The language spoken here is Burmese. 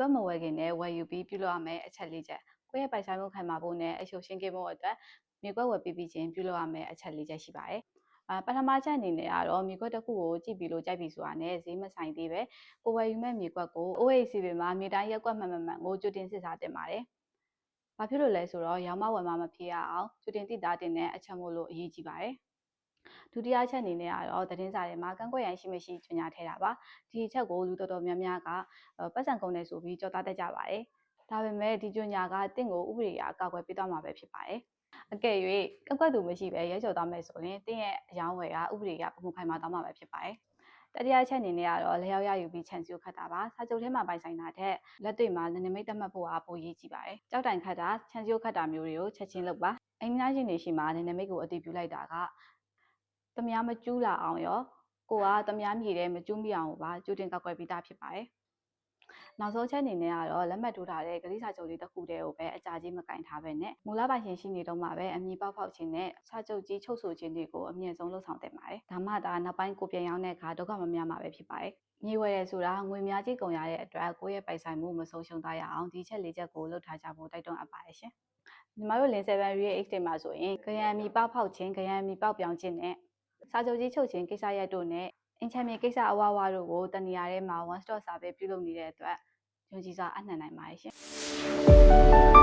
ကွက်မဝယ်ခင်နဲ့ဝယ်ယူပြီးပြုလုပ်ရမယ်အချက်၄ချက်ကိုယ့်ရဲ့ပိုင်ဆိုင်မှုခိုင်မာဖို့နဲ့အရှုပ်ရှင်းကင်းဖို့အတွက်မြေကွက်ဝယ်ပြီးချင်းပြုလုပ်ရမယ်အချက်၄ချက်ရှိပါတယ်ပထမချက်အနေနဲ့ကတော့မြေကွက်တစ်ခုကိုကြည့်ပြီးလို့ကြိုက်ပြီးဆိုတာနဲ့ဈေးမဆိုင်သေးပဲကိုဝယ်ယူမဲ့မြေကွက်ကို OAC ပင်မှာမြေတိုင်းရက်ကွက်မှန်ကိုကြိုတင်စစ်စားတင်ပါတယ်။ဘာဖြစ်လို့လဲဆိုတော့ရောင်းမဝယ်မမဖြစ်ရအောင်ကြိုတင်သိတာတင်တဲ့အချက်မို့လို့အရေးကြီးပါတယ်။ဒုတိယချက်အနေနဲ့ကတော့သတင်းစာတွေမှာကန့်ကွက်ရန်ရှိမရှိကြေညာထဲတာပါ။ဒီအချက်ကိုလူတော်တော်များများကပတ်စံကုန်နေဆိုပြီးကြော်သားတတ်ကြပါတယ်။ဒါပေမဲ့ဒီကြေညာကတင့်ကိုဥပဒေအကာအကွယ်ပေးသွားမှာပဲဖြစ်ပါတယ်။အကယ်၍ကန့်ကွက်သူမရှိပဲရဲကြော်သွားမယ်ဆိုရင်တင့်ရဲ့အယောင်းဝယ်ကဥပဒေကပုံခိုင်မာသွားမှာပဲဖြစ်ပါတယ်။တတိယချက်အနေနဲ့ကတော့လက်ရောက်ရယူပြီးခြံစည်းကိုခတ်တာပါစာချုပ်ထဲမှာပိုင်ဆိုင်တာတဲ့လက်တွေ့မှာနမိတ်သတ်မှတ်ဖို့အားပိုရေးကြည့်ပါတယ်ကြောက်တိုင်ခတ်တာခြံစည်းကိုခတ်တာမျိုးတွေကိုချက်ချင်းလုပ်ပါအိမ်သားရှင်တွေရှိမှနမိတ်ကိုအတည်ပြုလိုက်တာကသမ ्या မကျူးလာအောင်ရောကိုကသမ ्या မြေထဲမကျူးမိအောင်ပါကြိုတင်ကောက်ွယ်ပြီးသားဖြစ်ပါတယ်နောက်ဆုံးချက်အနေနဲ့ကတော့လက်မှတ်ထိုးထားတဲ့ဂရိစာချုပ်လေးတစ်ခုတည်းကိုပဲအကြာကြီးမကင်ထားပဲနဲ့မူလပိုင်ရှင်ရှိနေတော့မှပဲအမည်ပေါက်ဖောက်ခြင်းနဲ့စာချုပ်ကြီးချုပ်ဆိုခြင်းတွေကိုအမြင့်ဆုံးလှုပ်ဆောင်တင်ပါတယ်ဒါမှသာနောက်ပိုင်းကိုပြန်ရောက်တဲ့အခါဒုက္ခမများမှာပဲဖြစ်ပါတယ်မြေဝယ်ရဆိုတာငွေများကြီးကုန်ရတဲ့အတွက်ကိုယ့်ရဲ့ပိုင်ဆိုင်မှုမဆုံးရှုံးသွားရအောင်ဒီချက်၄ချက်ကိုလှုပ်ထားကြဖို့တိုက်တွန်းအပ်ပါတယ်ရှင်ညီမတို့လင်း7 Real Estate မှာဆိုရင်ခရမ်းမီပေါက်ဖောက်ခြင်းခရမ်းမီပေါက်ပြောင်းခြင်းနဲ့စာချုပ်ကြီးချုပ်ခြင်းကိစ္စရပ်တို့နဲ့အင်ချမ်းမြေကိစ္စအဝဝတို့ကိုတနေရာထဲမှာ one stop service ပြုလုပ်နေတဲ့အတွက်ယုံကြည်စွာအနှံ့နိုင်ပါတယ်ရှင်